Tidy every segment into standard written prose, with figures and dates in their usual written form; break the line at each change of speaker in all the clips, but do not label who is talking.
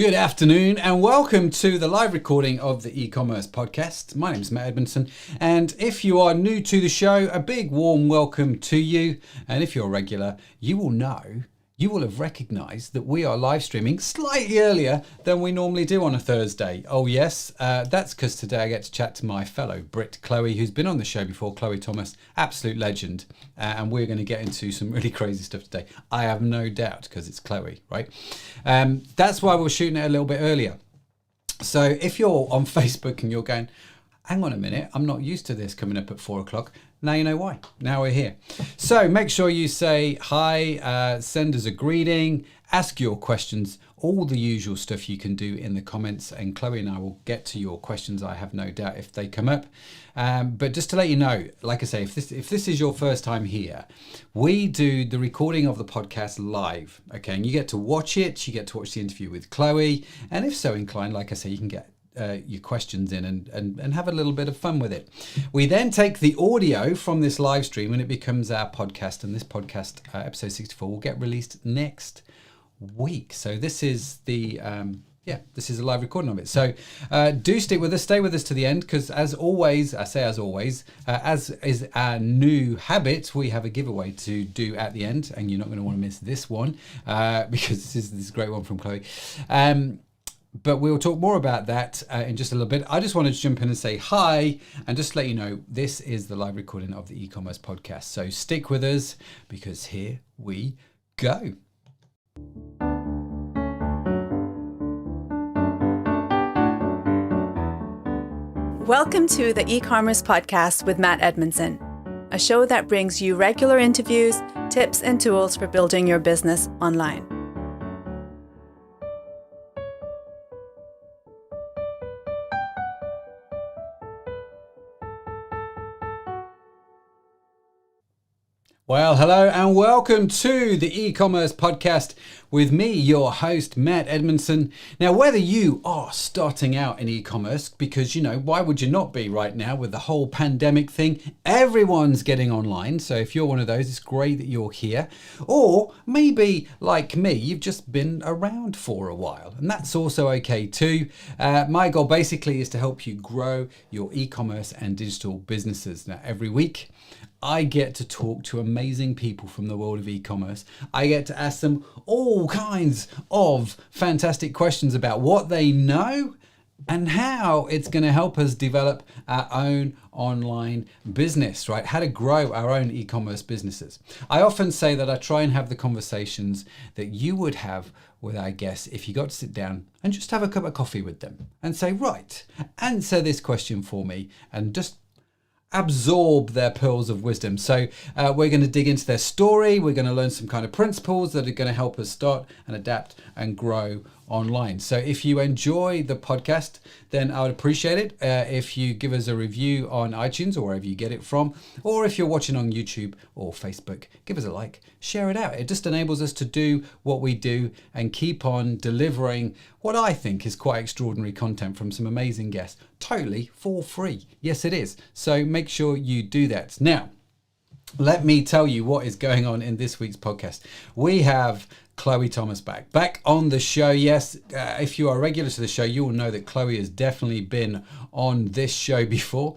Good afternoon and welcome to the live recording of the Ecommerce Podcast. My name is Matt Edmondson, and if you are new to the show, a big warm welcome to you. And if you're a regular, you will have recognised that we are live streaming slightly earlier than we normally do on a Thursday. Oh yes, that's because today I get to chat to my fellow Brit, Chloe, who's been on the show before, Chloe Thomas, absolute legend. And we're going to get into some really crazy stuff today. I have no doubt, because it's Chloe, right? That's why we're shooting it a little bit earlier. So if you're on Facebook and you're going, hang on a minute, I'm not used to this coming up at 4 o'clock. Now you know why. Now we're here. So make sure you say hi, send us a greeting, ask your questions, all the usual stuff you can do in the comments, and Chloe and I will get to your questions, I have no doubt, if they come up. But just to let you know, like I say, if this is your first time here, we do the recording of the podcast live, okay? And you get to watch it, you get to watch the interview with Chloe, and if so inclined, like I say, you can get your questions in and have a little bit of fun with it. We then take the audio from this live stream and it becomes our podcast, and this podcast, episode 64, will get released next week. So this is the this is a live recording of it. So do stay with us to the end, because as always, as is our new habit, we have a giveaway to do at the end, and you're not going to want to miss this one because this is a great one from Chloe. But we'll talk more about that in just a little bit. I just wanted to jump in and say hi and just let you know this is the live recording of the e-commerce podcast. So stick with us, because here we go.
Welcome to the e-commerce podcast with Matt Edmondson, a show that brings you regular interviews, tips, and tools for building your business online.
Well, hello and welcome to the e-commerce podcast with me, your host, Matt Edmondson. Now, whether you are starting out in e-commerce, because, why would you not be right now with the whole pandemic thing? Everyone's getting online. So if you're one of those, it's great that you're here. Or maybe like me, you've just been around for a while, and that's also okay too. My goal basically is to help you grow your e-commerce and digital businesses. Now, every week, I get to talk to amazing people from the world of e-commerce. I get to ask them all kinds of fantastic questions about what they know and how it's going to help us develop our own online business, right? How to grow our own e-commerce businesses. I often say that I try and have the conversations that you would have with our guests if you got to sit down and just have a cup of coffee with them and say, right, answer this question for me, and just absorb their pearls of wisdom. So we're going to dig into their story. We're going to learn some kind of principles that are going to help us start and adapt and grow online. So if you enjoy the podcast, then I would appreciate it if you give us a review on iTunes or wherever you get it from, or if you're watching on YouTube or Facebook, give us a like, share it out. It just enables us to do what we do and keep on delivering what I think is quite extraordinary content from some amazing guests, totally for free. Yes, it is. So make sure you do that. Now, let me tell you what is going on in this week's podcast. We have Chloe Thomas back on the show. Yes, if you are regular to the show, you will know that Chloe has definitely been on this show before.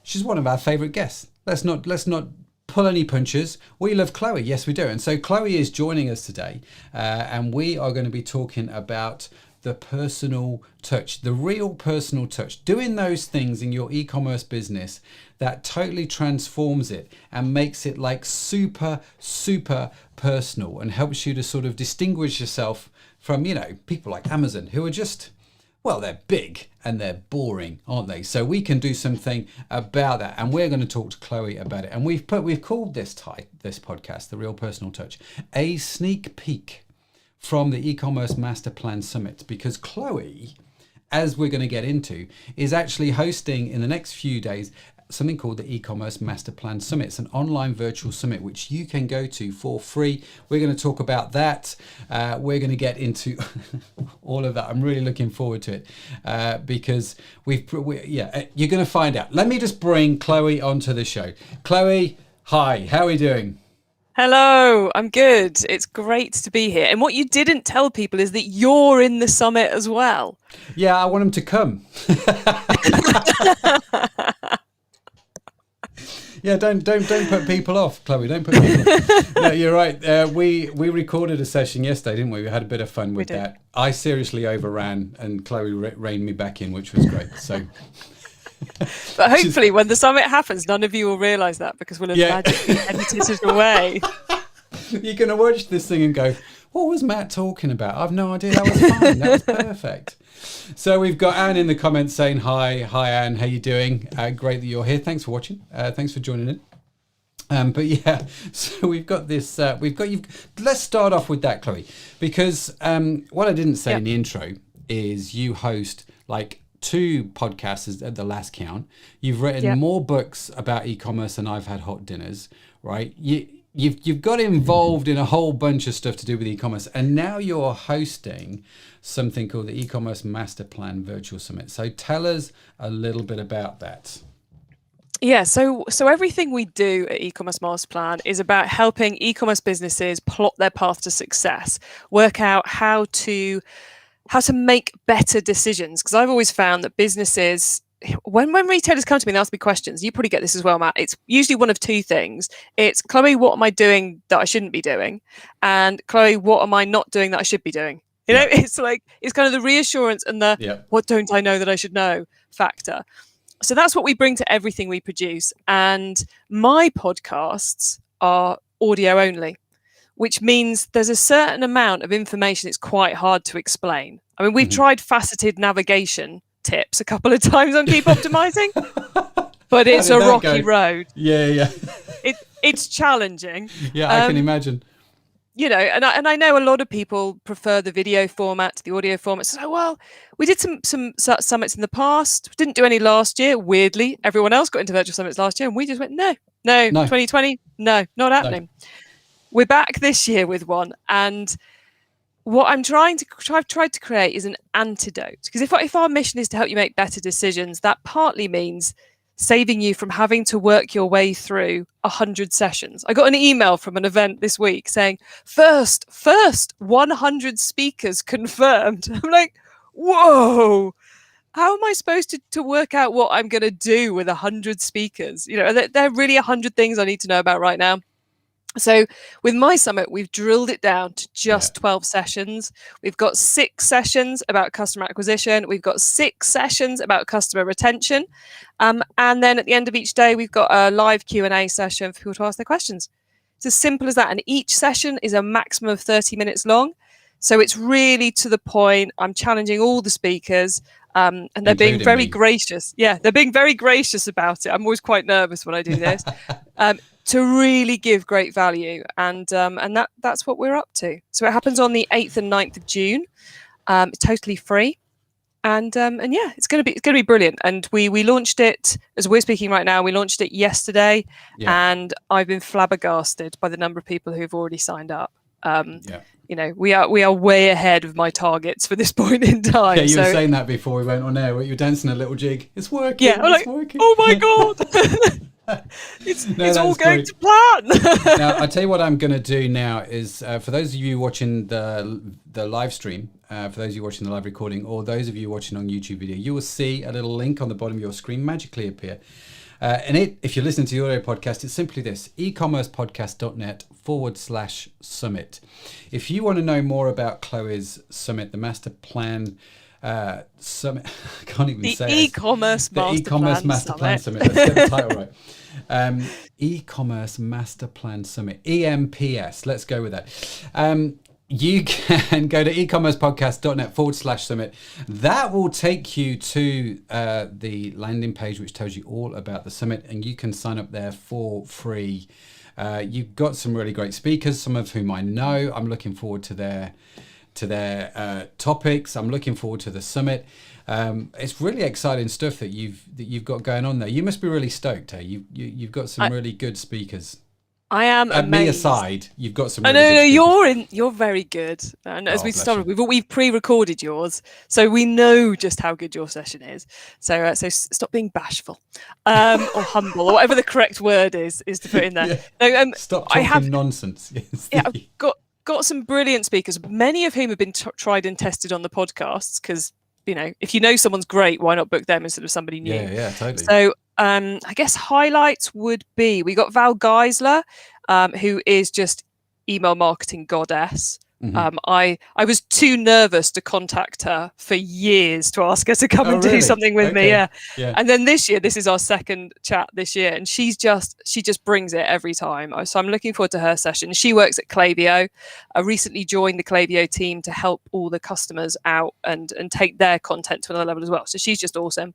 She's one of our favorite guests. Let's not pull any punches. We love Chloe. Yes, we do. And so Chloe is joining us today, and we are going to be talking about the personal touch, the real personal touch, doing those things in your e-commerce business that totally transforms it and makes it like super, super personal and helps you to sort of distinguish yourself from, people like Amazon, who are just, well, they're big and they're boring, aren't they? So we can do something about that, and we're going to talk to Chloe about it. And we've called this podcast, The Real Personal Touch, a sneak peek from the Ecommerce Masterplan Summit, because Chloe, as we're going to get into, is actually hosting in the next few days something called the Ecommerce Masterplan Summit. It's an online virtual summit which you can go to for free. We're going to talk about that. We're going to get into all of that. I'm really looking forward to it because you're going to find out. Let me just bring Chloe onto the show. Chloe, hi, how are we doing?
Hello, I'm good. It's great to be here. And what you didn't tell people is that you're in the summit as well.
Yeah, I want them to come. Yeah, don't put people off, Chloe. Don't put people off. No, you're right. We recorded a session yesterday, didn't we? We had a bit of fun with that. I seriously overran, and Chloe reined me back in, which was great. So,
but hopefully, when the summit happens, none of you will realise that because we'll have magically edited it away.
You're going to watch this thing and go, "What was Matt talking about? I've no idea. That was fine. That was perfect." So we've got Anne in the comments saying hi. Hi, Anne. How you doing? Great that you're here. Thanks for watching. Thanks for joining in. But yeah, so we've got this. Let's start off with that, Chloe, because what I didn't say in the intro is you host like 2 podcasts at the last count. You've written more books about e-commerce than I've had hot dinners, right? You've got involved in a whole bunch of stuff to do with e-commerce, and now you're hosting something called the Ecommerce Masterplan Virtual Summit. So tell us a little bit about that.
Yeah, so everything we do at Ecommerce Masterplan is about helping e-commerce businesses plot their path to success, work out how to make better decisions. Because I've always found that businesses, when retailers come to me and ask me questions, you probably get this as well, Matt, it's usually one of 2 things. It's, Chloe, what am I doing that I shouldn't be doing? And Chloe, what am I not doing that I should be doing? You know, it's like, it's kind of the reassurance and the what don't I know that I should know factor. So that's what we bring to everything we produce. And my podcasts are audio only, which means there's a certain amount of information it's quite hard to explain. I mean, we've tried faceted navigation tips a couple of times on Keep Optimizing, but it's a rocky road.
Yeah.
It's challenging.
Yeah, I can imagine.
You know, and I know a lot of people prefer the video format to the audio format. So, well, we did some summits in the past. Didn't do any last year. Weirdly, everyone else got into virtual summits last year, and we just went, no. 2020, no, not happening. No. We're back this year with one, and what I've tried to create is an antidote. Because if our mission is to help you make better decisions, that partly means saving you from having to work your way through 100 sessions. I got an email from an event this week saying, first 100 speakers confirmed. I'm like, whoa, how am I supposed to work out what I'm going to do with 100 speakers? You know, there are really 100 things I need to know about right now. So with my summit, we've drilled it down to just 12 sessions. We've got 6 sessions about customer acquisition. We've got 6 sessions about customer retention. And then at the end of each day, we've got a live Q&A session for people to ask their questions. It's as simple as that. And each session is a maximum of 30 minutes long. So it's really to the point. I'm challenging all the speakers. And they're being very gracious. Yeah, they're being very gracious about it. I'm always quite nervous when I do this. To really give great value, and that's what we're up to. So it happens on the 8th and 9th of June. It's totally free, and yeah, it's gonna be brilliant. And we launched it as we're speaking right now. We launched it yesterday, and I've been flabbergasted by the number of people who've already signed up. You know, we are way ahead of my targets for this point in time.
Yeah, you were saying that before we went on air. You were dancing a little jig. It's working.
Yeah, I'm like,
working.
Oh my god. It's all going to plan.
Now, I'll tell you what I'm going to do now is for those of you watching the live stream, for those of you watching the live recording, or those of you watching on YouTube video, you will see a little link on the bottom of your screen magically appear. And if you're listening to the audio podcast, it's simply this: ecommercepodcast.net/summit. If you want to know more about Chloe's summit, the Masterplan Summit, I can't even say it. The Ecommerce Masterplan Summit. Let's get the title right. Ecommerce Masterplan Summit, EMPS. Let's go with that. You can go to ecommercepodcast.net/summit. That will take you to the landing page, which tells you all about the summit, and you can sign up there for free. You've got some really great speakers, some of whom I know. I'm looking forward to their topics. I'm looking forward to the summit. It's really exciting stuff that you've got going on there. You must be really stoked, hey? You've got some really good speakers.
I am amazed.
Me aside, you've got some.
I
Really
know you're very good. And as we started, we've pre-recorded yours, so we know just how good your session is. So stop being bashful, or humble, or whatever the correct word is to put in there.
Yeah. No, stop talking nonsense.
Yeah, I've got some brilliant speakers, many of whom have been tried and tested on the podcasts. Because if you know someone's great, why not book them instead of somebody new?
Yeah, totally.
So I guess highlights would be, we got Val Geisler, who is just email marketing goddess.
Mm-hmm.
I was too nervous to contact her for years to ask her to come and do something with me. Yeah. And then this year, this is our second chat this year, and she just brings it every time. So I'm looking forward to her session. She works at Klaviyo. I recently joined the Klaviyo team to help all the customers out and take their content to another level as well. So she's just awesome.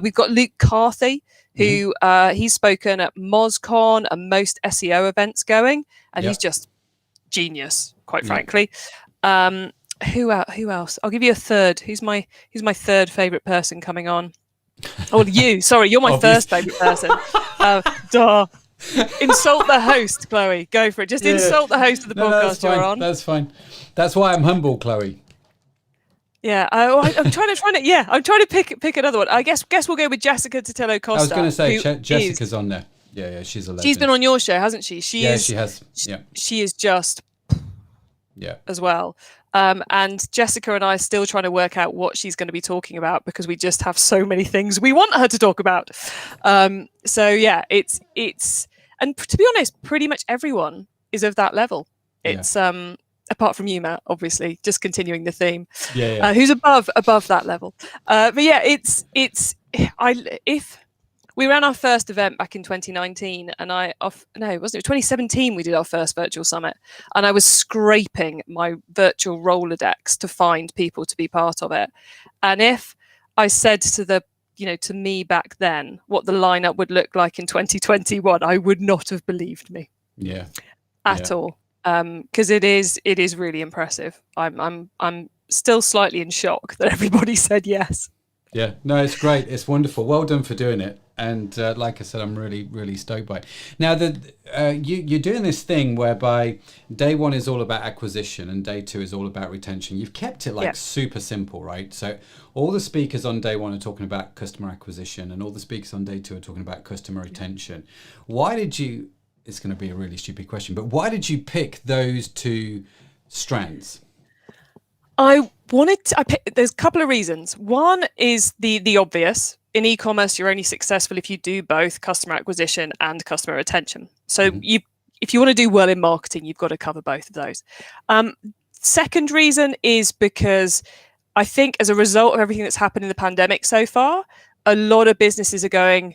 We've got Luke Carthy, who he's spoken at MozCon and most SEO events going, and he's just genius, quite frankly. Who else? I'll give you a third. Who's my third favorite person coming on? Oh, you. Sorry, you're my first favorite person. Duh. Insult the host, Chloe. Go for it. Just insult the host of the podcast you're on.
That's fine. That's why I'm humble, Chloe.
Yeah, I'm trying to. Yeah, I'm trying to pick another one. I guess we'll go with Jessica Totelo Costa.
I was going to say Jessica's on there. Yeah, she's a legend.
She's been on your show, hasn't she?
She has. Yeah,
she is just as well. And Jessica and I are still trying to work out what she's going to be talking about, because we just have so many things we want her to talk about. So yeah, it's and to be honest, pretty much everyone is of that level. It's apart from you, Matt, obviously, just continuing the theme. Who's above that level. But yeah, if we ran our first event back in 2019, and it wasn't 2017 we did our first virtual summit, and I was scraping my virtual Rolodex to find people to be part of it. And if I said to me back then what the lineup would look like in 2021, I would not have believed me. At all. Because it is really impressive. I'm still slightly in shock that everybody said yes.
Yeah, no, it's great. It's wonderful. Well done for doing it. And like I said, I'm really, really stoked by it. Now, you're doing this thing whereby day one is all about acquisition and day two is all about retention. You've kept it super simple, right? So all the speakers on day one are talking about customer acquisition, and all the speakers on day two are talking about customer retention. Why did you, it's going to be a really stupid question, but why did you pick those two strands?
There's a couple of reasons. One is the obvious. In e-commerce, you're only successful if you do both customer acquisition and customer retention. So if you want to do well in marketing, you've got to cover both of those. Second reason is because I think as a result of everything that's happened in the pandemic so far, a lot of businesses are going,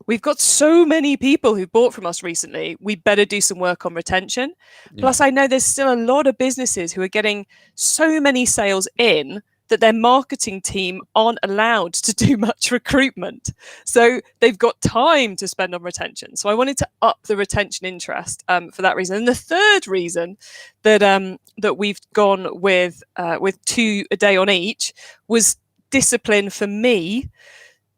we've got so many people who bought from us recently, we better do some work on retention. Plus, I know there's still a lot of businesses who are getting so many sales in that their marketing team aren't allowed to do much recruitment. So they've got time to spend on retention. So I wanted to up the retention interest for that reason. And the third reason that we've gone with 2 a day on each was discipline for me.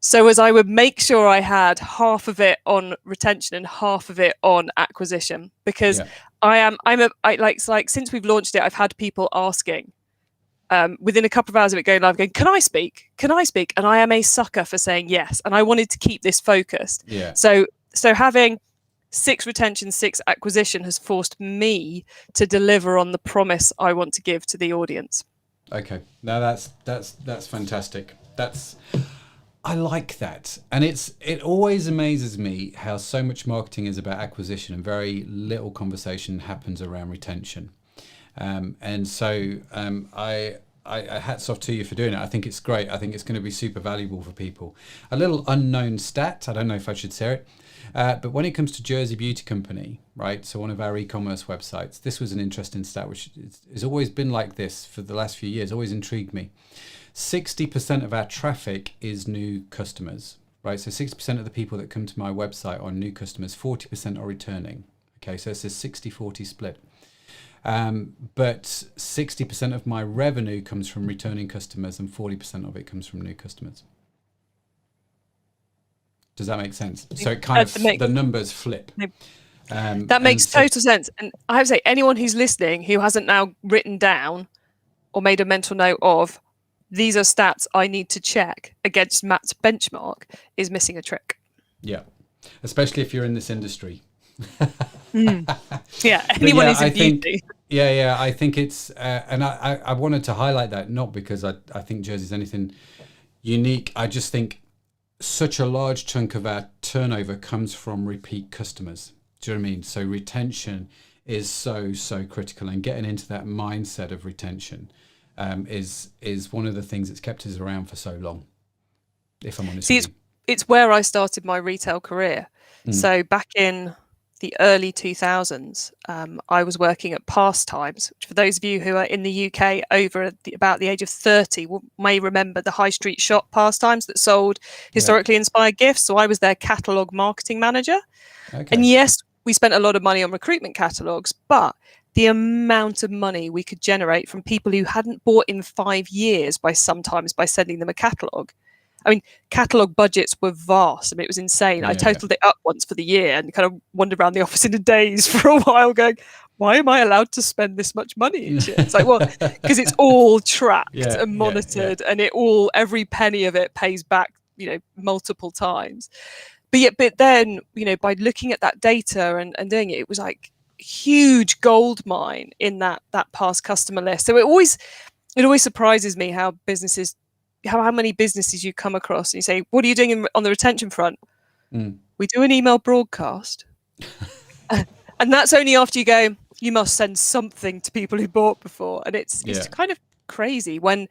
So as I would make sure I had half of it on retention and half of it on acquisition, because since we've launched it, I've had people asking within a couple of hours of it going live, going, can I speak? And I am a sucker for saying yes. And I wanted to keep this focused.
Yeah.
So having 6 retention, 6 acquisition has forced me to deliver on the promise I want to give to the audience.
Okay. No, that's fantastic. I like that. And it always amazes me how so much marketing is about acquisition and very little conversation happens around retention. I hats off to you for doing it. I think it's great. I think it's going to be super valuable for people. A little unknown stat, I don't know if I should share it, but when it comes to Jersey Beauty Company, right, so one of our e-commerce websites, this was an interesting stat, which has always been like this for the last few years, always intrigued me. 60% of our traffic is new customers, right? So 60% of the people that come to my website are new customers, 40% are returning. Okay, so it's a 60-40 split. But 60% of my revenue comes from returning customers and 40% of it comes from new customers. Does that make sense? So it kind of, the numbers flip.
That makes total sense. And I have to say, anyone who's listening who hasn't now written down or made a mental note of, these are stats I need to check against Matt's benchmark, is missing a trick.
Yeah, especially if you're in this industry.
Yeah, anyone who's in beauty.
Yeah, I think it's, and I wanted to highlight that, not because I think Jersey's anything unique. I just think such a large chunk of our turnover comes from repeat customers. Do you know what I mean? So retention is so critical, and getting into that mindset of retention is one of the things that's kept us around for so long, if I'm honest with you.
It's where I started my retail career. So back in the early 2000s, I was working at Pastimes, which for those of you who are in the UK over about the age of 30 may remember the high street shop Pastimes that sold historically inspired gifts. So I was their catalogue marketing manager. Okay. And yes, we spent a lot of money on recruitment catalogues, but the amount of money we could generate from people who hadn't bought in 5 years by sending them a catalogue. I mean, catalogue budgets were vast. I mean, it was insane. I totaled it up once for the year and kind of wandered around the office in a daze for a while going, why am I allowed to spend this much money each year? It's like, well, because it's all tracked and monitored and every penny of it pays back, multiple times. But then, by looking at that data and doing it, it was like a huge gold mine in that past customer list. So it always surprises me how many businesses you come across and you say, what are you doing on the retention front? We do an email broadcast. And that's only after you go, you must send something to people who bought before. And it's kind of crazy when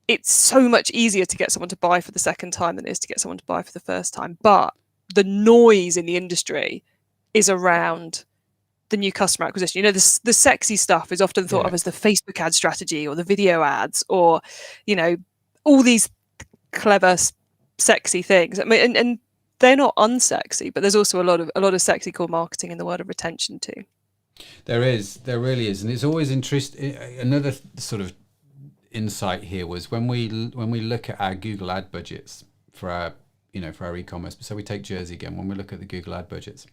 it's so much easier to get someone to buy for the second time than it is to get someone to buy for the first time. But the noise in the industry is around the new customer acquisition. The sexy stuff is often thought of as the Facebook ad strategy or the video ads or, all these clever, sexy things. I mean, and they're not unsexy, but there's also a lot of sexy core marketing in the world of retention too.
There really is, and it's always interesting. Another sort of insight here was when we look at our Google ad budgets for our e-commerce. So we take Jersey again. When we look at the Google ad budgets,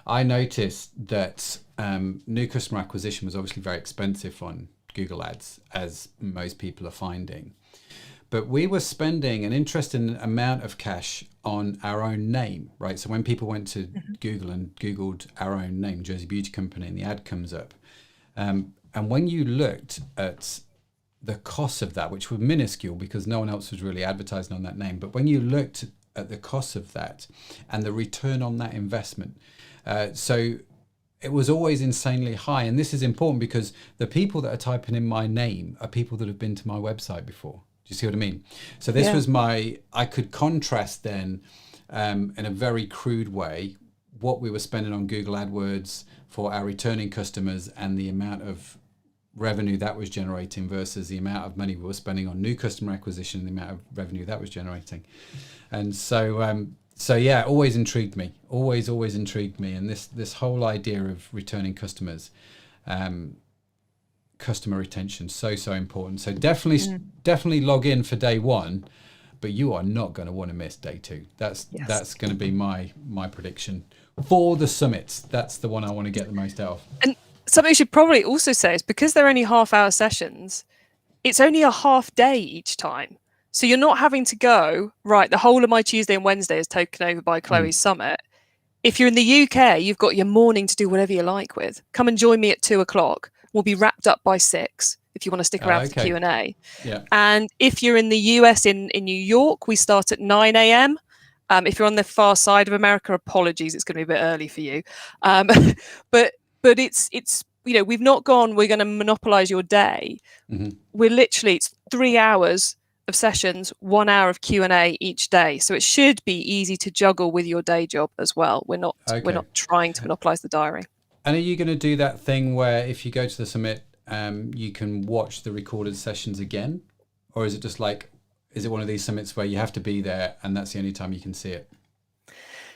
I noticed that new customer acquisition was obviously very expensive on Google ads, as most people are finding, but we were spending an interesting amount of cash on our own name, right? So when people went to Google and Googled our own name, Jersey Beauty Company, and the ad comes up, and when you looked at the cost of that, which were minuscule because no one else was really advertising on that name, but when you looked at the cost of that and the return on that investment, so it was always insanely high. And this is important because the people that are typing in my name are people that have been to my website before. Do you see what I mean? So this was I could contrast then in a very crude way what we were spending on Google AdWords for our returning customers and the amount of revenue that was generating versus the amount of money we were spending on new customer acquisition, the amount of revenue that was generating. And so yeah, always intrigued me. Always intrigued me. And this whole idea of returning customers, customer retention, so important. So definitely log in for day one, but you are not going to want to miss day two. That's going to be my prediction for the summits. That's the one I want to get the most out of. And
something you should probably also say is because they're only half-hour sessions, it's only a half day each time. So you're not having to go, right, the whole of my Tuesday and Wednesday is taken over by Chloe's Summit. If you're in the UK, you've got your morning to do whatever you like with. Come and join me at 2:00. We'll be wrapped up by 6 if you want to stick around for the Q&A. Yeah. And if you're in the US, in New York, we start at 9 a.m. If you're on the far side of America, apologies, it's going to be a bit early for you. But it's we've not gone, we're going to monopolize your day. We're literally, it's 3 hours of sessions, 1 hour of Q&A each day. So it should be easy to juggle with your day job as well. We're not trying to monopolize the diary.
And are you going to do that thing where if you go to the summit, you can watch the recorded sessions again? Or is it just is it one of these summits where you have to be there and that's the only time you can see it?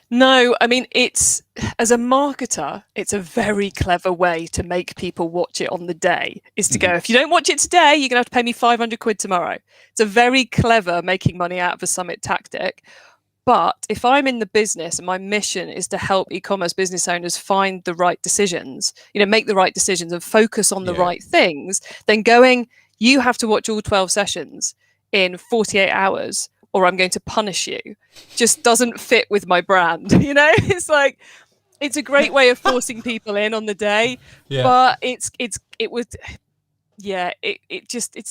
No, I mean, as a marketer, it's a very clever way to make people watch it on the day, is to go, if you don't watch it today, you're going to have to pay me 500 quid tomorrow. It's a very clever making money out of a summit tactic. But if I'm in the business and my mission is to help e-commerce business owners find the right decisions, make the right decisions and focus on the right things, then you have to watch all 12 sessions in 48 hours or I'm going to punish you, just doesn't fit with my brand. It's like, it's a great way of forcing people in on the day, but it's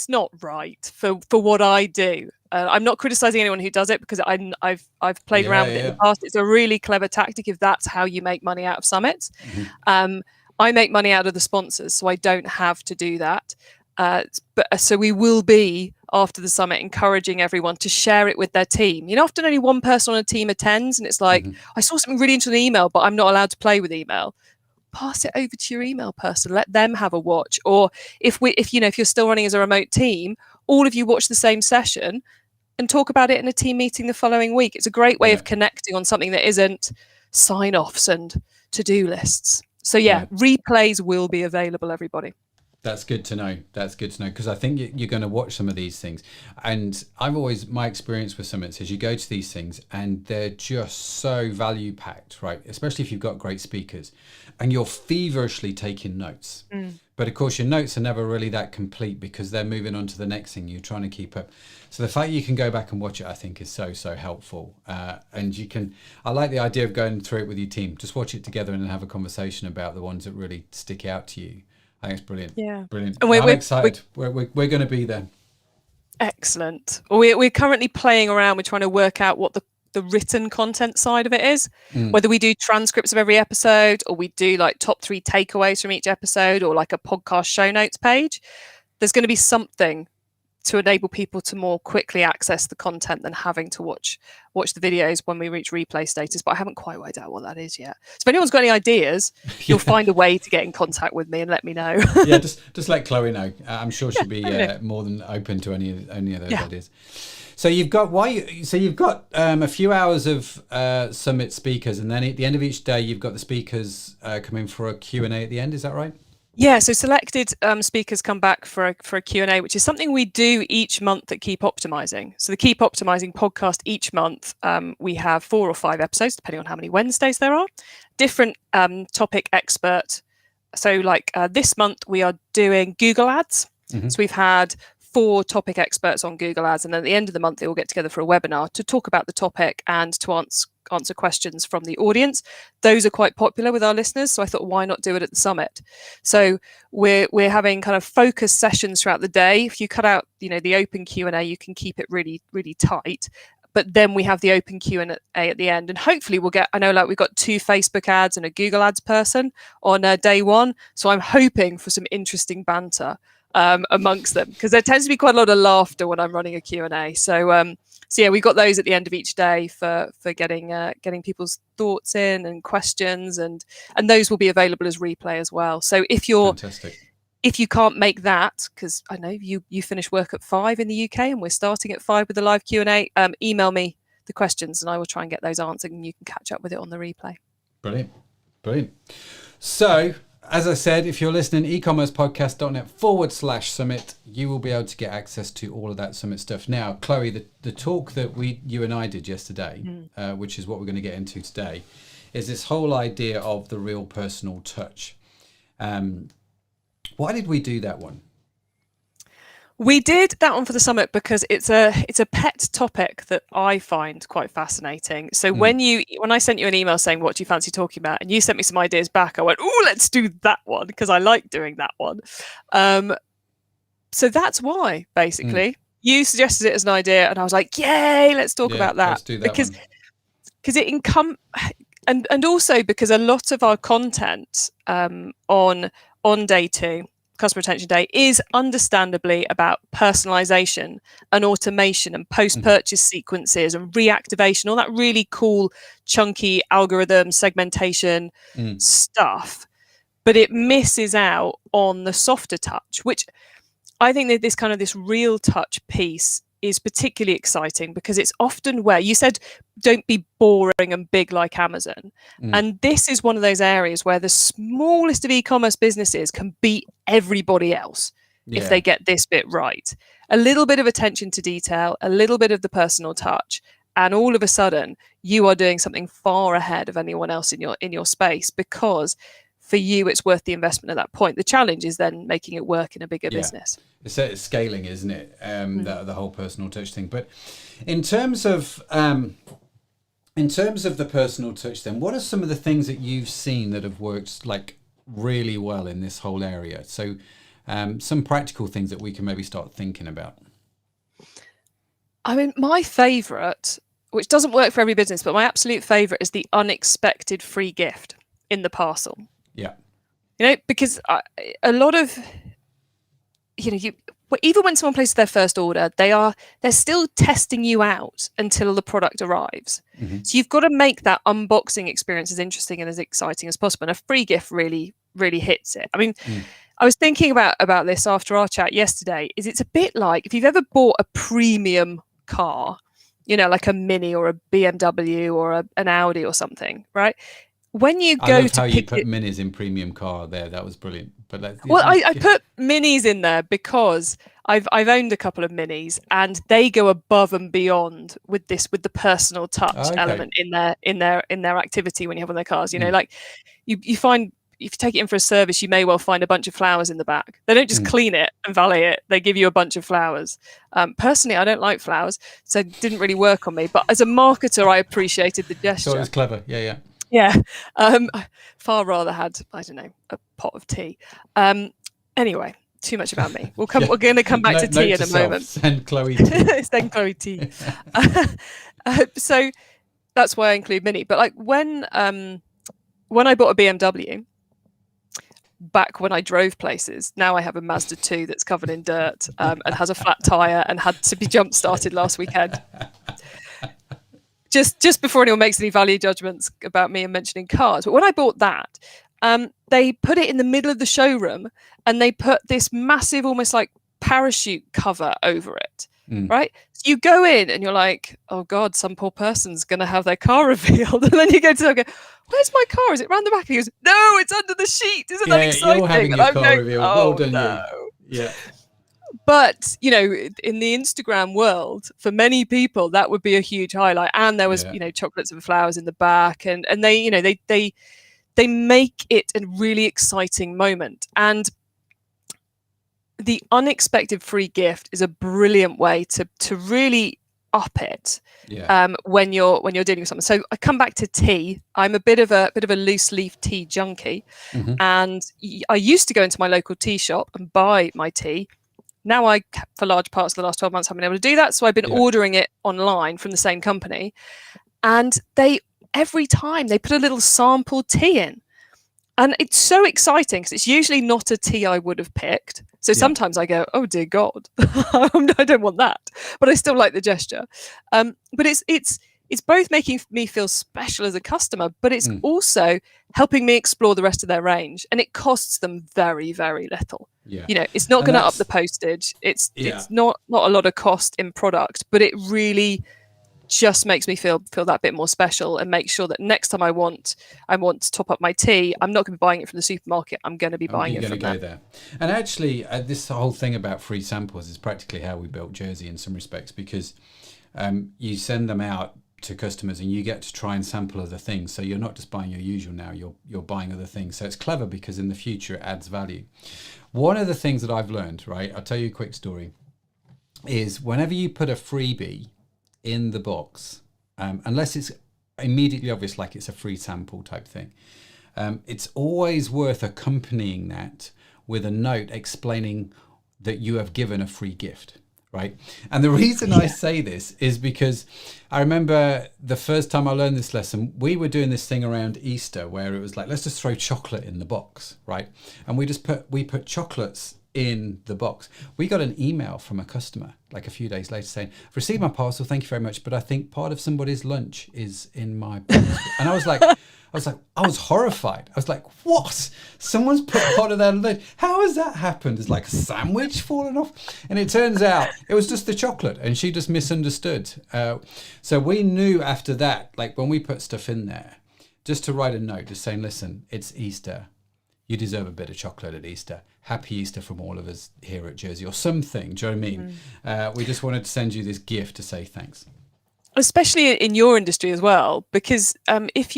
not right for what I do. I'm not criticizing anyone who does it, because I've played around with it in the past. It's a really clever tactic if that's how you make money out of summits. I make money out of the sponsors, so I don't have to do that. So we will be, after the summit, encouraging everyone to share it with their team. Often only one person on a team attends, and it's like, I saw something really interesting in email, but I'm not allowed to play with email. Pass it over to your email person, let them have a watch. Or if you're still running as a remote team, all of you watch the same session and talk about it in a team meeting the following week. It's a great way of connecting on something that isn't sign-offs and to-do lists. So replays will be available, everybody.
That's good to know. Because I think you're going to watch some of these things. And my experience with summits is you go to these things and they're just so value packed, right? Especially if you've got great speakers and you're feverishly taking notes. But of course, your notes are never really that complete because they're moving on to the next thing. You're trying to keep up. So the fact you can go back and watch it, I think, is so, so helpful. And I like the idea of going through it with your team. Just watch it together and have a conversation about the ones that really stick out to you. I think it's brilliant.
Yeah.
Brilliant. And I'm excited. We're going to be there.
Excellent. We're currently playing around. We're trying to work out what the written content side of it is, whether we do transcripts of every episode or we do like top 3 takeaways from each episode or like a podcast show notes page. There's going to be something to enable people to more quickly access the content than having to watch the videos when we reach replay status. But I haven't quite worked out what that is yet. So if anyone's got any ideas, you'll find a way to get in contact with me and let me know.
Just let Chloe know. I'm sure she'll be more than open to any of those ideas. So you've got a few hours of summit speakers, and then at the end of each day, you've got the speakers come in for a Q&A at the end. Is that right?
Yeah, so selected speakers come back for a Q&A, which is something we do each month at Keep Optimising. So the Keep Optimising podcast each month, we have 4 or 5 episodes, depending on how many Wednesdays there are. Different topic expert. So like this month, we are doing Google Ads. So we've had 4 topic experts on Google Ads, and then at the end of the month, they all get together for a webinar to talk about the topic and to answer questions from the audience. Those are quite popular with our listeners, so I thought, why not do it at the summit? So we're having kind of focused sessions throughout the day. If you cut out the open Q&A, you can keep it really, really tight. But then we have the open Q&A at the end, and hopefully we'll get, I know like we've got 2 Facebook ads and a Google Ads person on day 1, so I'm hoping for some interesting banter amongst them, because there tends to be quite a lot of laughter when I'm running a Q&A. So yeah, we got those at the end of each day for getting people's thoughts in and questions, and those will be available as replay as well. So if you can't make that, because I know you finish work at 5 in the UK and we're starting at 5 with the live Q&A, email me the questions and I will try and get those answered, and you can catch up with it on the replay.
Brilliant. So as I said, if you're listening, ecommercepodcast.net/summit, you will be able to get access to all of that summit stuff. Now, Chloe, the talk that you and I did yesterday, which is what we're going to get into today, is this whole idea of the real personal touch. Why did we do that one?
We did that one for the summit because it's a pet topic that I find quite fascinating. So when I sent you an email saying, what do you fancy talking about? And you sent me some ideas back, I went, oh, let's do that one, because I like doing that one. So that's why, basically. You suggested it as an idea and I was like, yay, let's talk about that.
Let's do that
because it and also because a lot of our content on day 2, customer retention day, is understandably about personalization and automation and post-purchase sequences and reactivation, all that really cool chunky algorithm segmentation stuff, but it misses out on the softer touch, which I think that this real touch piece is particularly exciting, because it's often where you said don't be boring and big like Amazon. And this is one of those areas where the smallest of e-commerce businesses can beat everybody else if they get this bit right. A little bit of attention to detail, a little bit of the personal touch, and all of a sudden you are doing something far ahead of anyone else in your space, because for you it's worth the investment at that point. The challenge is then making it work in a bigger business.
It's scaling, isn't it? The whole personal touch thing. But in terms of the personal touch, then what are some of the things that you've seen that have worked like really well in this whole area? So some practical things that we can maybe start thinking about.
I mean, my favorite, which doesn't work for every business, but my absolute favorite is the unexpected free gift in the parcel.
Yeah.
Because a lot of, even when someone places their first order, they're still testing you out until the product arrives. Mm-hmm. So you've got to make that unboxing experience as interesting and as exciting as possible. And a free gift really, really hits it. I mean, I was thinking about this after our chat yesterday. It's a bit like if you've ever bought a premium car, like a Mini or a BMW or an Audi or something, right? When you go to
how you put minis in premium car there. That was brilliant. But
I put minis in there because I've owned a couple of minis, and they go above and beyond with the personal touch element in their activity when you have on their cars. Like you find, if you take it in for a service, you may well find a bunch of flowers in the back. They don't just clean it and valet it; they give you a bunch of flowers. Personally, I don't like flowers, so it didn't really work on me. But as a marketer, I appreciated the gesture.
So it was clever. Yeah.
Yeah. Far rather had, I don't know, a pot of tea. Anyway, too much about me. We're going to come back to tea in a moment.
Send Chloe tea.
Send Chloe tea. So that's why I include Mini. But like when I bought a BMW, back when I drove places, now I have a Mazda 2 that's covered in dirt and has a flat tyre and had to be jump started last weekend. Just before anyone makes any value judgments about me and mentioning cars. But when I bought that, they put it in the middle of the showroom, and they put this massive, almost like parachute cover over it, right? So you go in and you're like, oh God, some poor person's going to have their car revealed. And then you go to them and go, where's my car? Is it round the back? And he goes, no, it's under the sheet. Isn't that exciting?
You're having your car revealed. Well done,
no.
You. Yeah.
But, in the Instagram world, for many people, that would be a huge highlight. And there was, chocolates and flowers in the back. And they make it a really exciting moment. And the unexpected free gift is a brilliant way to really up it when you're dealing with something. So I come back to tea. I'm a bit of a loose leaf tea junkie. Mm-hmm. And I used to go into my local tea shop and buy my tea. Now I, for large parts of the last 12 months, haven't been able to do that. So I've been ordering it online from the same company. And every time they put a little sample tea in. And it's so exciting because it's usually not a tea I would have picked. So sometimes I go, oh dear God, I don't want that. But I still like the gesture. But it's both making me feel special as a customer, but it's also helping me explore the rest of their range. And it costs them very, very little. Yeah. It's not going to up the postage. It's not a lot of cost in product, but it really just makes me feel that bit more special, and make sure that next time I want to top up my tea, I'm not going to be buying it from the supermarket. I'm going to be buying it from there.
And actually, this whole thing about free samples is practically how we built Jersey in some respects, because you send them out to customers and you get to try and sample other things. So you're not just buying your usual now, you're buying other things. So it's clever because in the future it adds value. One of the things that I've learned, right, I'll tell you a quick story, is whenever you put a freebie in the box, unless it's immediately obvious, like it's a free sample type thing, it's always worth accompanying that with a note explaining that you have given a free gift. Right. And the reason I say this is because I remember the first time I learned this lesson, we were doing this thing around Easter where it was like, let's just throw chocolate in the box. Right. And we put chocolates in the box. We got an email from a customer like a few days later saying, I've received my parcel. Thank you very much. But I think part of somebody's lunch is in my box. And I was horrified. I was like, what? Someone's put part of their lunch. How has that happened? It's like a sandwich fallen off. And it turns out it was just the chocolate and she just misunderstood. So we knew after that, like when we put stuff in there, just to write a note, just saying, listen, it's Easter. You deserve a bit of chocolate at Easter. Happy Easter from all of us here at Jersey, or something. Do you know what I mean? We just wanted to send you this gift to say thanks.
especially in your industry as well, because if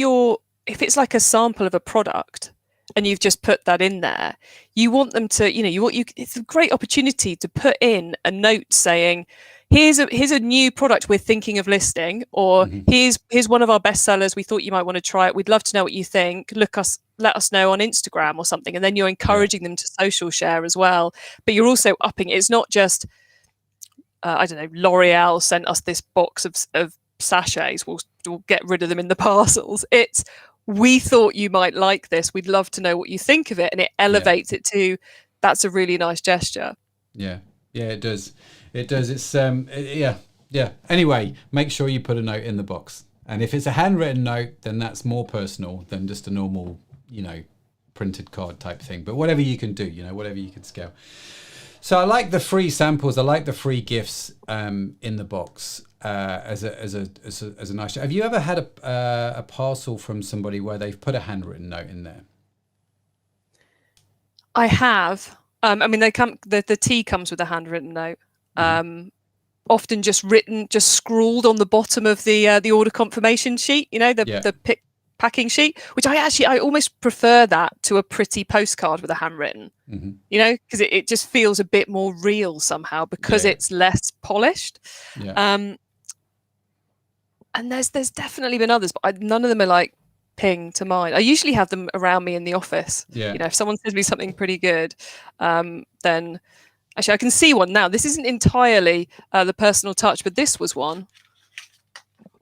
it's like a sample of a product and you've just put that in there, you want them to, it's a great opportunity to put in a note saying, here's a new product we're thinking of listing, or here's one of our best sellers. We thought you might want to try it. We'd love to know what you think. Let us know on Instagram or something. And then you're encouraging them to social share as well. But you're also upping. It's not just, I don't know, L'Oreal sent us this box of sachets. We'll get rid of them in the parcels. It's, we thought you might like this. We'd love to know what you think of it. And it elevates it to, that's a really nice gesture.
Yeah, it does. It does. It's yeah. Anyway, make sure you put a note in the box. And if it's a handwritten note, then that's more personal than just a normal, printed card type thing. But whatever you can do, whatever you can scale. So I like the free samples. I like the free gifts in the box as a nice. Have you ever had a parcel from somebody where they've put a handwritten note in there?
I have. I mean, the tea comes with a handwritten note. Often just scrawled on the bottom of the order confirmation sheet. The packing sheet, which I almost prefer that to a pretty postcard with a handwritten. Because it just feels a bit more real somehow because it's less polished. And there's definitely been others, but none of them are like ping to mind. I usually have them around me in the office. If someone says me something pretty good, then actually I can see one now. This isn't entirely the personal touch, but this was one.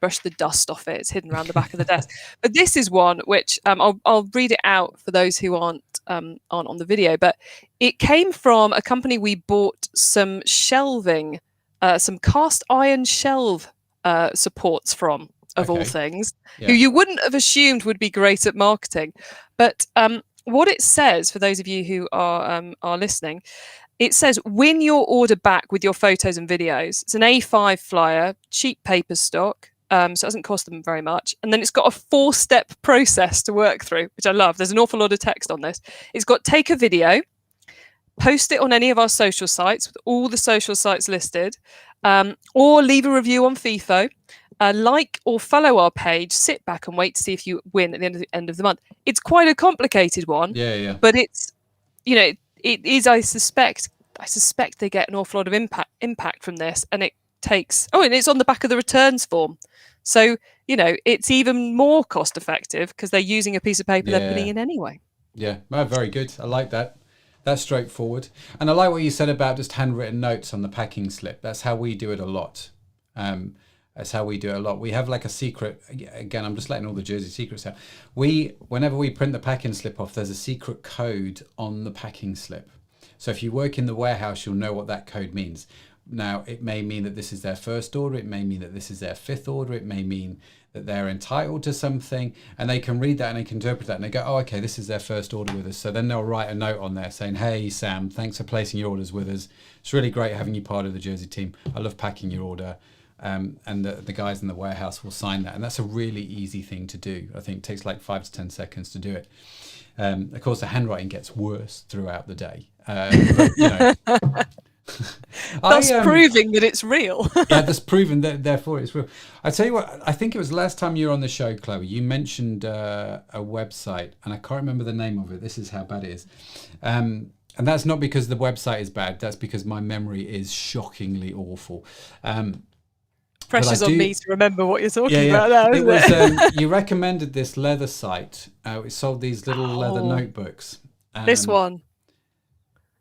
Brush the dust off it. It's hidden around the back of the desk. But this is one which I'll read it out for those who aren't on the video. But it came from a company we bought some shelving, some cast iron shelve supports from, of all things, who you wouldn't have assumed would be great at marketing. But what it says, for those of you who are listening, it says, win your order back with your photos and videos. It's an A5 flyer, cheap paper stock, so it doesn't cost them very much. And then it's got a 4-step process to work through, which I love. There's an awful lot of text on this. It's got take a video, post it on any of our social sites with all the social sites listed, or leave a review on FIFO, like or follow our page, sit back and wait to see if you win at the end of the month. It's quite a complicated one, but it's, it is, I suspect they get an awful lot of impact from this, and it takes, and it's on the back of the returns form. So, it's even more cost effective because they're using a piece of paper they're putting in anyway. Yeah,
very good. I like that. That's straightforward. And I like what you said about just handwritten notes on the packing slip. That's how we do it a lot. We have like a secret, again, I'm just letting all the Jersey secrets out. Whenever we print the packing slip off, there's a secret code on the packing slip. So if you work in the warehouse, you'll know what that code means. Now, it may mean that this is their first order. It may mean that this is their 5th order. It may mean that they're entitled to something, and they can read that and they can interpret that and they go, oh, okay, this is their first order with us. So then they'll write a note on there saying, hey, Sam, thanks for placing your orders with us. It's really great having you part of the Jersey team. I love packing your order. And the guys in the warehouse will sign that. And that's a really easy thing to do. I think it takes like 5 to 10 seconds to do it. Of course, the handwriting gets worse throughout the day. But,
That's proving that it's real.
That's proven that therefore it's real. I tell you what, I think it was last time you were on the show, Chloe, you mentioned a website, and I can't remember the name of it. This is how bad it is. And that's not because the website is bad. That's because my memory is shockingly awful.
Pressure's on me to remember what you're talking about now, isn't it?
You recommended this leather site. It sold these little leather notebooks.
This one.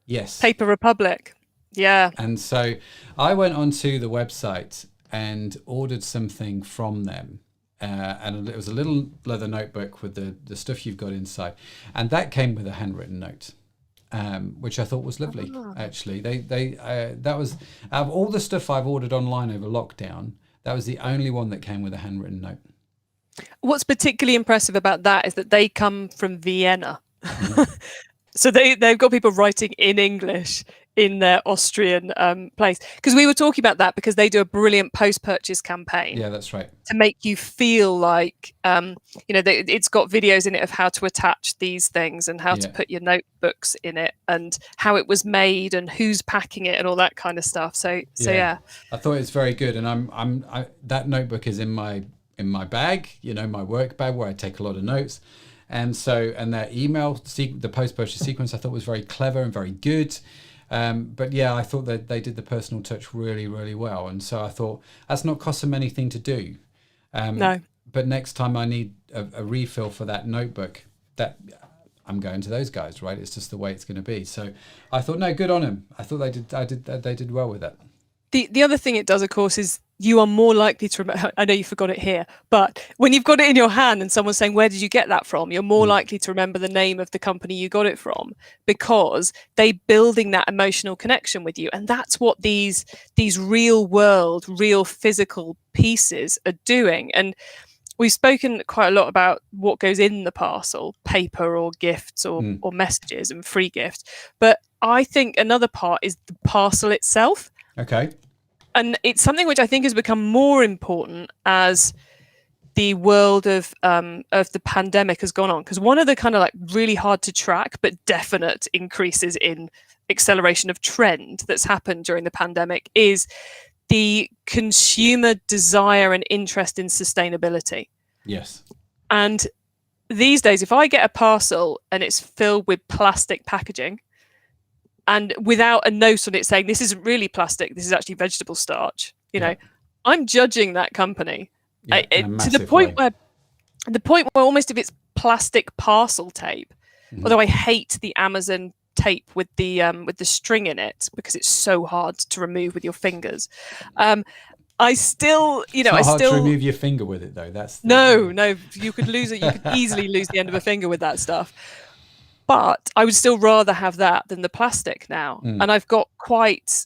Yes.
Paper Republic. Yeah.
And so I went onto the website and ordered something from them. And it was a little leather notebook with the stuff you've got inside. And that came with a handwritten note. Which I thought was lovely, actually. That was, out of all the stuff I've ordered online over lockdown, that was the only one that came with a handwritten note.
What's particularly impressive about that is that they come from Vienna. So they've got people writing in English in their Austrian place. Because we were talking about that because they do a brilliant post-purchase campaign.
Yeah, that's right.
To make you feel like, it's got videos in it of how to attach these things and how to put your notebooks in it and how it was made and who's packing it and all that kind of stuff. So yeah.
I thought it's very good, and that notebook is in my bag, my work bag where I take a lot of notes. And that the post-purchase sequence I thought was very clever and very good. But yeah, I thought that they did the personal touch really, really well. And so I thought that's not cost them anything to do.
No.
But next time I need a refill for that notebook, that I'm going to those guys, right? It's just the way it's going to be. So I thought, no, good on them. I thought they did well with that.
The other thing it does, of course, is you are more likely to remember. I know you forgot it here, but when you've got it in your hand and someone's saying, where did you get that from? You're more likely to remember the name of the company you got it from, because they're building that emotional connection with you. And that's what these real world, real physical pieces are doing. And we've spoken quite a lot about what goes in the parcel, paper or gifts or messages and free gifts. But I think another part is the parcel itself.
Okay.
And it's something which I think has become more important as the world of the pandemic has gone on. Because one of the kind of like really hard to track but definite increases in acceleration of trend that's happened during the pandemic is the consumer desire and interest in sustainability.
Yes.
And these days, if I get a parcel and it's filled with plastic packaging, and without a note on it saying this isn't really plastic, this is actually vegetable starch, I'm judging that company to the point where almost if it's plastic parcel tape, although I hate the Amazon tape with the string in it because it's so hard to remove with your fingers. I still,
it's not hard to remove your finger with it though.
No, you could lose it. You could easily lose the end of a finger with that stuff. But I would still rather have that than the plastic now. And I've got quite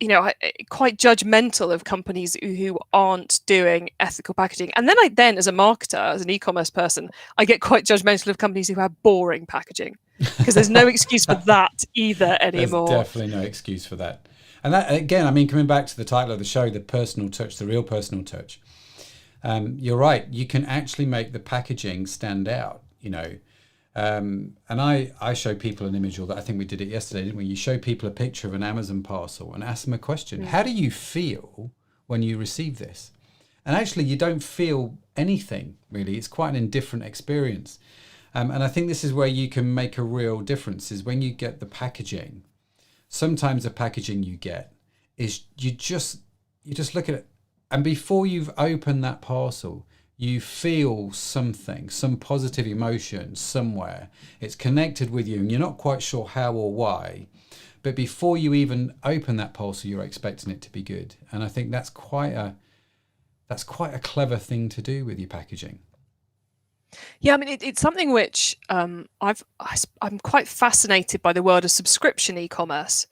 judgmental of companies who aren't doing ethical packaging. And then as a marketer, as an e-commerce person, I get quite judgmental of companies who have boring packaging, because there's no excuse for that either anymore.
There's definitely no excuse for that. And that, again, I mean, coming back to the title of the show, the personal touch, the real personal touch. You're right. You can actually make the packaging stand out, and I show people an image, or I think we did it yesterday, didn't we? You show people a picture of an Amazon parcel and ask them a question. How do you feel when you receive this? And actually, you don't feel anything, really. It's quite an indifferent experience. And I think this is where you can make a real difference, is when you get the packaging. Sometimes the packaging you get is you just look at it, and before you've opened that parcel, you feel something, some positive emotion somewhere. It's connected with you and you're not quite sure how or why. But before you even open that parcel, you're expecting it to be good. And I think that's quite a clever thing to do with your packaging.
Yeah, I mean, it's something which I'm quite fascinated by the world of subscription e-commerce,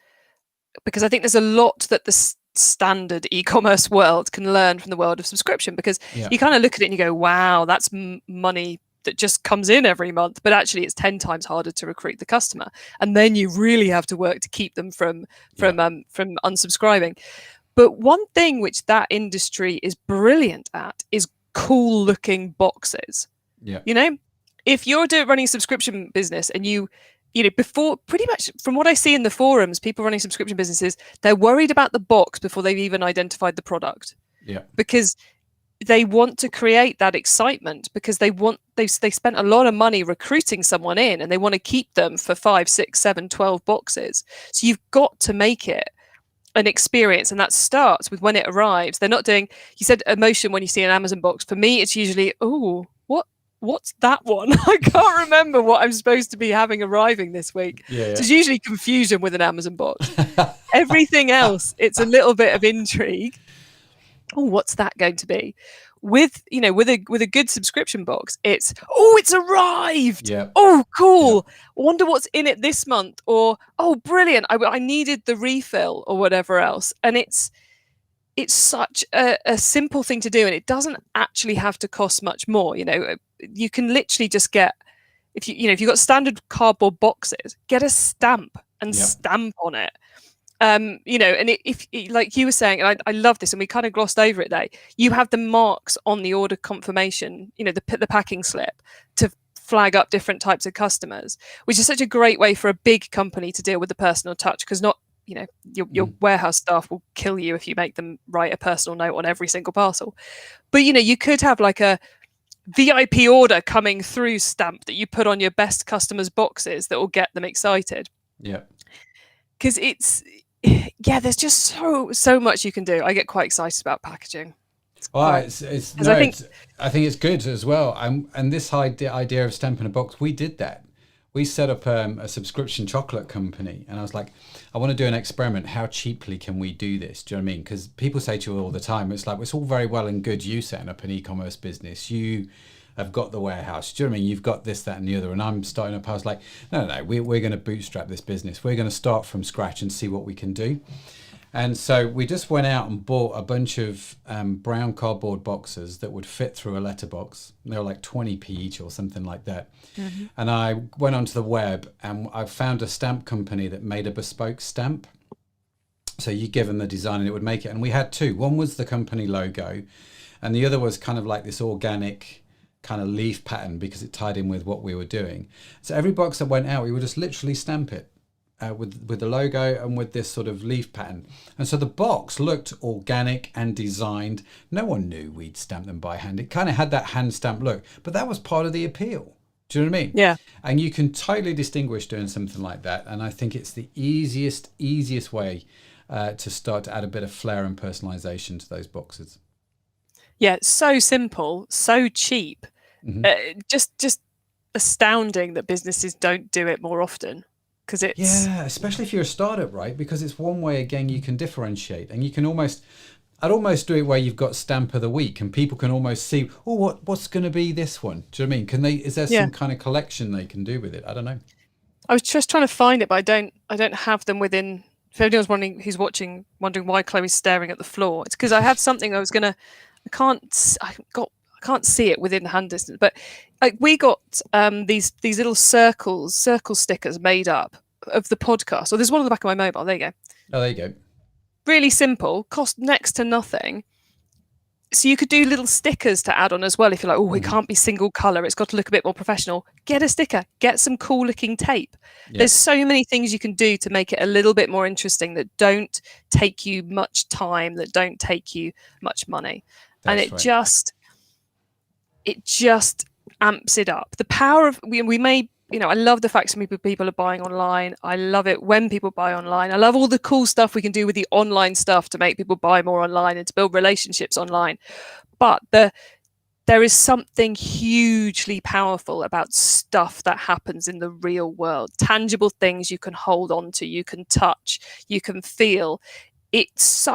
because I think there's a lot that the standard e-commerce world can learn from the world of subscription, because you kind of look at it and you go, wow, that's money that just comes in every month, but actually it's 10 times harder to recruit the customer, and then you really have to work to keep them from unsubscribing. But one thing which that industry is brilliant at is cool looking boxes. If you're running a subscription business and before, pretty much from what I see in the forums, people running subscription businesses, they're worried about the box before they've even identified the product.
Yeah.
Because they want to create that excitement, because they spent a lot of money recruiting someone in, and they want to keep them for 5, 6, 7, 12 boxes. So you've got to make it an experience, and that starts with when it arrives. They're not doing, you said emotion when you see an Amazon box. For me, it's usually, what's that one? I can't remember what I'm supposed to be having arriving this week.
Yeah.
So it's usually confusion with an Amazon box. Everything else, it's a little bit of intrigue. Oh, what's that going to be? With a good subscription box, it's arrived.
Yeah.
Oh, cool. Yeah. Wonder what's in it this month. Or, oh, brilliant. I needed the refill or whatever else. And it's such a simple thing to do, and it doesn't actually have to cost much more. You can literally just get, if you've got standard cardboard boxes, get a stamp and
Yep.
stamp on it. You know, and if like you were saying, and I love this, and we kind of glossed over it there, you have the marks on the order confirmation, you know, the packing slip, to flag up different types of customers, which is such a great way for a big company to deal with the personal touch, because not, you know, your warehouse staff will kill you if you make them write a personal note on every single parcel. But, you know, you could have like a VIP order coming through stamp that you put on your best customers' boxes that will get them excited.
Yeah.
Because there's just so much you can do. I get quite excited about packaging.
I think it's good as well. And this idea of stamping a box, we did that. We set up a subscription chocolate company, and I was like, I want to do an experiment. How cheaply can we do this? Do you know what I mean? Because people say to you all the time, it's like, it's all very well and good you setting up an e-commerce business. You have got the warehouse. Do you know what I mean? You've got this, that, and the other. And I'm starting up. I was like, no, we're going to bootstrap this business. We're going to start from scratch and see what we can do. And so we just went out and bought a bunch of brown cardboard boxes that would fit through a letterbox. They were like 20p each or something like that. Mm-hmm. And I went onto the web and I found a stamp company that made a bespoke stamp. So you give them the design and it would make it. And we had two. One was the company logo, and the other was kind of like this organic kind of leaf pattern, because it tied in with what we were doing. So every box that went out, we would just literally stamp it. With the logo and with this sort of leaf pattern. And so the box looked organic and designed. No one knew we'd stamp them by hand. It kind of had that hand stamp look, but that was part of the appeal. Do you know what I mean?
Yeah.
And you can totally distinguish doing something like that. And I think it's the easiest way to start to add a bit of flair and personalization to those boxes.
Yeah, so simple, so cheap. Mm-hmm. Just astounding that businesses don't do it more often. It's
especially if you're a startup, right? Because it's one way, again, you can differentiate, and you can I'd almost do it where you've got stamp of the week and people can almost see, what's going to be this one? Do you know what I mean? Is there some kind of collection they can do with it? I don't know.
I was just trying to find it, but I don't have them within. If anyone's wondering why Chloe's staring at the floor, it's because I had something I can't see it within hand distance, but like we got these little circle stickers made up of the podcast. There's one on the back of my mobile. There you go.
Oh, there you go.
Really simple, cost next to nothing. So you could do little stickers to add on as well if you're like, it can't be single color. It's got to look a bit more professional. Get a sticker. Get some cool looking tape. Yeah. There's so many things you can do to make it a little bit more interesting that don't take you much time, that don't take you much money. And it just amps it up. The power of we may, I love the fact that people are buying online. I love it when people buy online. I love all the cool stuff we can do with the online stuff to make people buy more online and to build relationships online. But there is something hugely powerful about stuff that happens in the real world. Tangible things you can hold on to, you can touch, you can feel. It's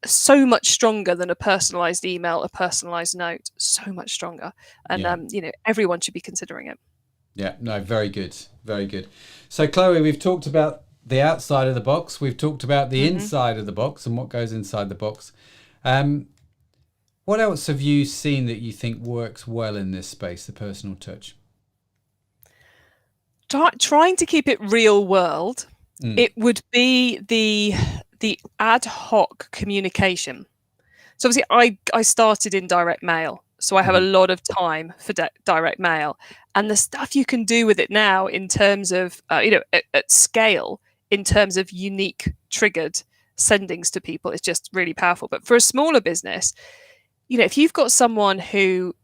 so much stronger than a personalized email, a personalized note, so much stronger. And, everyone should be considering it.
Yeah, no, very good. Very good. So Chloe, we've talked about the outside of the box. We've talked about the inside of the box and what goes inside the box. What else have you seen that you think works well in this space, the personal touch?
Trying to keep it real world, it would be the ad hoc communication. So obviously I started in direct mail, so I have a lot of time for direct mail, and the stuff you can do with it now in terms of at scale, in terms of unique triggered sendings to people, is just really powerful. But for a smaller business, if you've got someone who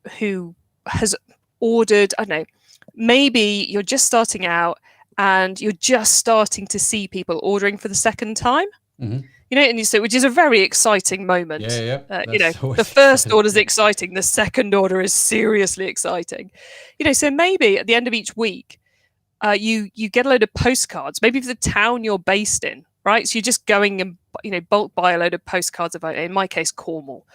has ordered, I don't know, maybe you're just starting out and you're just starting to see people ordering for the second time. Mm-hmm. Which is a very exciting moment. The first order is exciting. The second order is seriously exciting. So maybe at the end of each week, you get a load of postcards, maybe for the town you're based in, right? So you're just going and bulk buy a load of postcards of, in my case, Cornwall,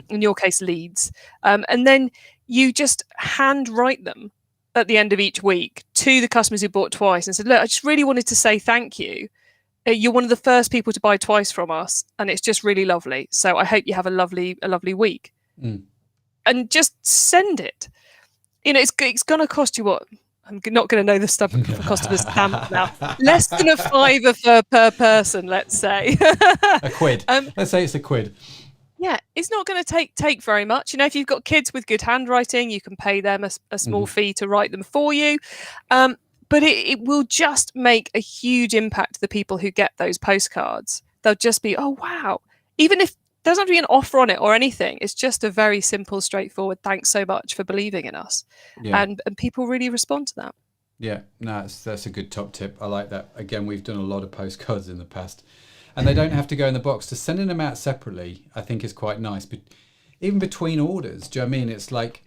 in your case, Leeds, and then you just handwrite them at the end of each week to the customers who bought twice and said, look, I just really wanted to say thank you. You're one of the first people to buy twice from us, and it's just really lovely. So I hope you have a lovely week. And just send it. It's going to cost you what, I'm not going to know the cost of a stamp now. Less than a £5 per person, let's say.
A quid. Let's say it's a quid.
Yeah, it's not going to take very much. If you've got kids with good handwriting, you can pay them a small fee to write them for you. But it will just make a huge impact to the people who get those postcards. They'll just be, oh, wow. Even if there doesn't have to be an offer on it or anything, it's just a very simple, straightforward, thanks so much for believing in us. Yeah. And people really respond to that.
Yeah, no, that's a good top tip. I like that. Again, we've done a lot of postcards in the past. And they don't have to go in the box. To sending them out separately, I think is quite nice. But even between orders, do you know what I mean? It's like...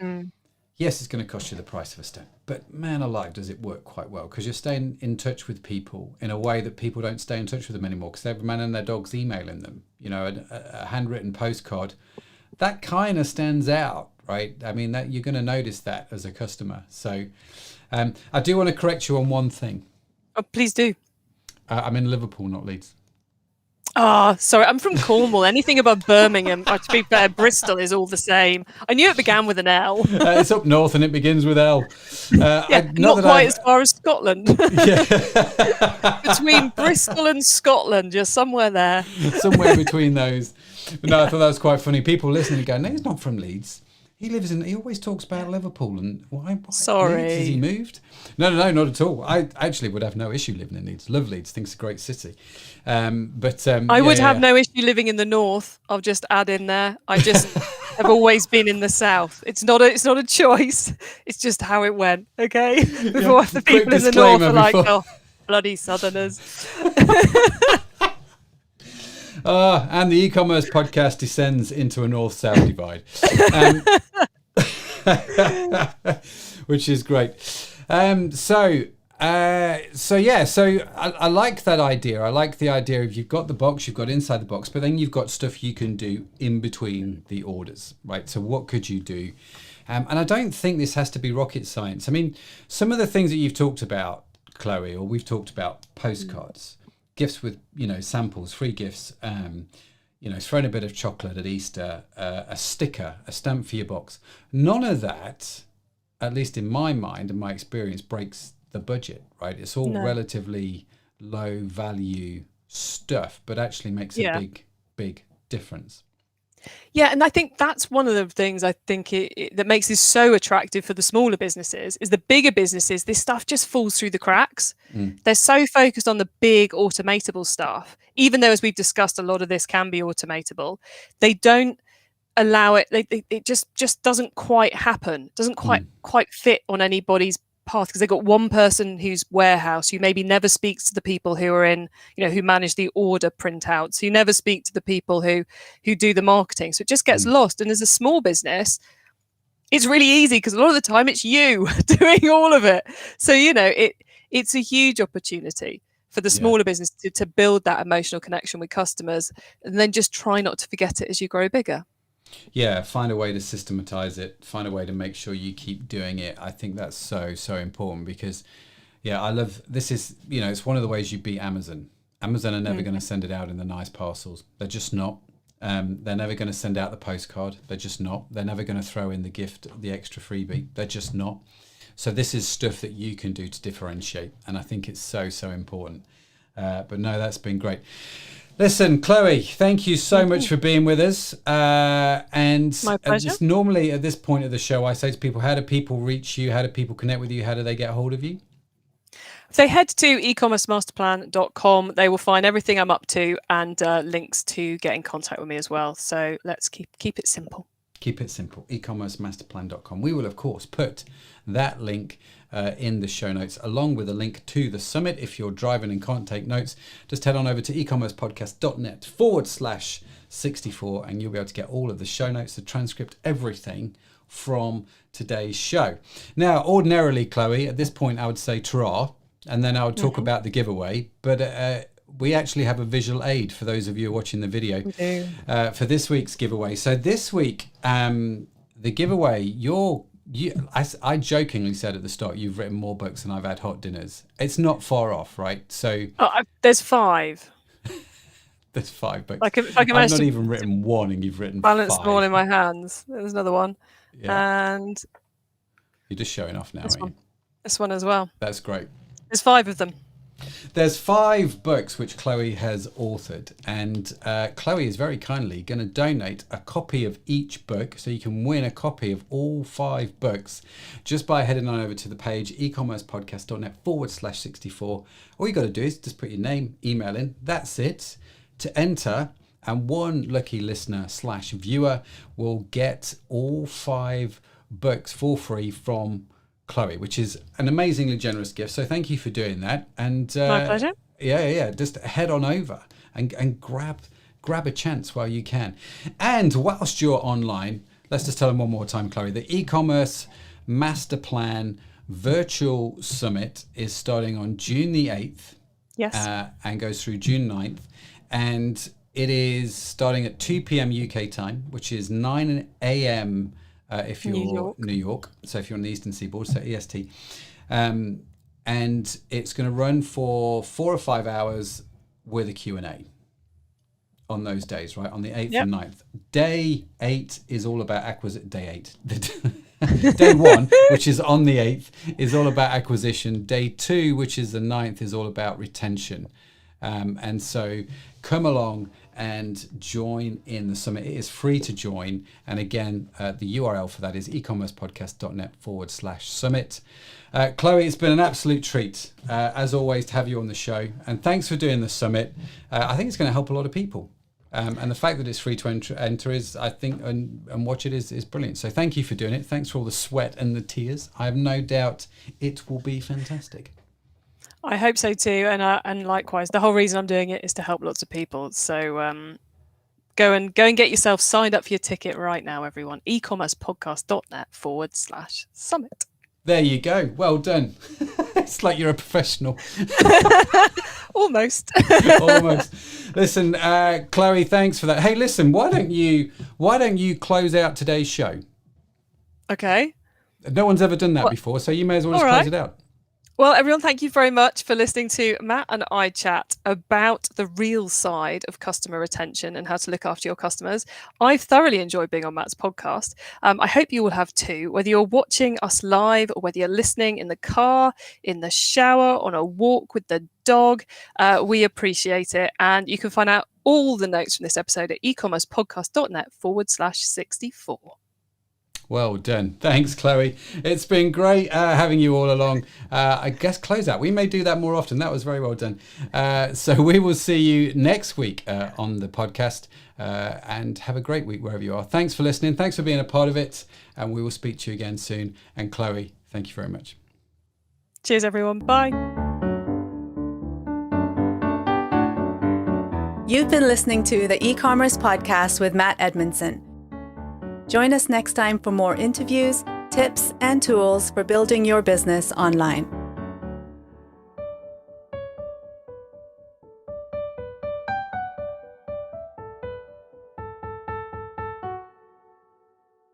Yes, it's going to cost you the price of a stamp, but man alive, does it work quite well, because you're staying in touch with people in a way that people don't stay in touch with them anymore, because every man and their dog's emailing them. A handwritten postcard, that kind of stands out, right? I mean, that you're going to notice that as a customer. So I do want to correct you on one thing.
Oh, please do.
I'm in Liverpool, not Leeds.
Oh, sorry. I'm from Cornwall. Anything above Birmingham, to be fair, Bristol is all the same. I knew it began with an L.
It's up north and it begins with L.
Not quite as far as Scotland. Between Bristol and Scotland, you're somewhere there.
Somewhere between those. But no, I thought that was quite funny. People listening go, no, he's not from Leeds. He always talks about Liverpool, and why
sorry.
Leeds? Has he moved? No, not at all. I actually would have no issue living in Leeds. Love Leeds, think it's a great city. I
would have no issue living in the north. I'll just add in there. I just have always been in the south. It's not a choice. It's just how it went. Okay, before the people in the north are like, oh, bloody southerners.
And the e-commerce podcast descends into a north-south divide, which is great. So I like that idea. I like the idea of you've got the box, you've got inside the box, but then you've got stuff you can do in between the orders, right? So what could you do? And I don't think this has to be rocket science. I mean, some of the things that you've talked about, Chloe, or we've talked about postcards. Gifts with, samples, free gifts, throwing a bit of chocolate at Easter, a sticker, a stamp for your box. None of that, at least in my mind and my experience, breaks the budget, right? It's all relatively low value stuff, but actually makes a big difference.
Yeah, and I think that's one of the things I think that makes this so attractive for the smaller businesses. Is the bigger businesses, this stuff just falls through the cracks. They're so focused on the big automatable stuff, even though, as we've discussed, a lot of this can be automatable. They don't allow it. It just doesn't quite happen. Doesn't quite fit on anybody's path, because they've got one person who's warehouse who maybe never speaks to the people who are in, who manage the order printouts, who never speak to the people who do the marketing. So it just gets lost. And as a small business, it's really easy, because a lot of the time it's you doing all of it. So, it's a huge opportunity for the smaller business to build that emotional connection with customers, and then just try not to forget it as you grow bigger.
Yeah, find a way to systematize it, find a way to make sure you keep doing it. I think that's so important, because I love this. Is it's one of the ways you beat Amazon. Amazon are never going to send it out in the nice parcels. They're just not. They're never going to send out the postcard. They're just not. They're never going to throw in the gift, the extra freebie. They're just not. So this is stuff that you can do to differentiate, and I think it's so important. But no, that's been great. Listen, Chloe, thank you so much for being with us. And
my pleasure.
Just normally at this point of the show, I say to people, how do people reach you? How do people connect with you? How do they get a hold of you?
If they head to ecommercemasterplan.com, they will find everything I'm up to and links to get in contact with me as well. So let's keep it simple.
Keep it simple. ecommercemasterplan.com. We will, of course, put that link in the show notes, along with a link to the summit. If you're driving and can't take notes, just head on over to ecommercepodcast.net/64, and you'll be able to get all of the show notes, the transcript, everything from today's show. Now, ordinarily, Chloe, at this point, I would say ta-ra, and then I would talk about the giveaway, but we actually have a visual aid for those of you watching the video for this week's giveaway. So this week, the giveaway, I jokingly said at the start, you've written more books than I've had hot dinners. It's not far off, right? So
there's 5.
There's 5 books.
If I can
I've not even written one, and you've written
balance
5.
them all in my hands. There's another one, and
you're just showing off now, aren't you?
This one as well.
That's great.
There's 5 of them.
There's 5 books which Chloe has authored, and Chloe is very kindly going to donate a copy of each book, so you can win a copy of all 5 books just by heading on over to the page ecommercepodcast.net/64. All you got to do is just put your name, email in. That's it to enter, and one lucky listener/viewer will get all 5 books for free from Chloe, which is an amazingly generous gift. So thank you for doing that. And
My pleasure.
Yeah. Just head on over and grab a chance while you can. And whilst you're online, let's just tell them one more time, Chloe. The e-commerce Masterplan Virtual Summit is starting on June the 8th.
Yes.
And goes through June 9th. And it is starting at 2 p.m. UK time, which is 9 a.m. If you're New York. So if you're on the Eastern Seaboard, so EST. And it's going to run for 4 or 5 hours with a Q&A on those days, right? On the 8th and 9th. Day 8 is all about acquisition. Day 8. Day 1, which is on the 8th, is all about acquisition. Day 2, which is the 9th, is all about retention. And so come along and join in the summit. It is free to join. And again, the URL for that is ecommercepodcast.net/summit. Chloe, it's been an absolute treat, as always, to have you on the show. And thanks for doing the summit. I think it's going to help a lot of people. And the fact that it's free to enter is, I think, and watch it is brilliant. So thank you for doing it. Thanks for all the sweat and the tears. I have no doubt it will be fantastic.
I hope so too, and likewise. The whole reason I'm doing it is to help lots of people. So go and get yourself signed up for your ticket right now, everyone. ecommercepodcast.net/summit.
There you go. Well done. It's like you're a professional.
Almost.
Almost. Listen, Chloe, thanks for that. Hey, listen, why don't you close out today's show?
Okay.
No one's ever done that before, so you may as well just close it out.
Well, everyone, thank you very much for listening to Matt and I chat about the real side of customer retention and how to look after your customers. I've thoroughly enjoyed being on Matt's podcast. I hope you will have too, whether you're watching us live or whether you're listening in the car, in the shower, on a walk with the dog. We appreciate it. And you can find out all the notes from this episode at ecommercepodcast.net/64.
Well done. Thanks, Chloe. It's been great having you all along. I guess close out. We may do that more often. That was very well done. So we will see you next week on the podcast, and have a great week wherever you are. Thanks for listening. Thanks for being a part of it. And we will speak to you again soon. And Chloe, thank you very much.
Cheers, everyone. Bye.
You've been listening to the E-commerce Podcast with Matt Edmondson. Join us next time for more interviews, tips, and tools for building your business online.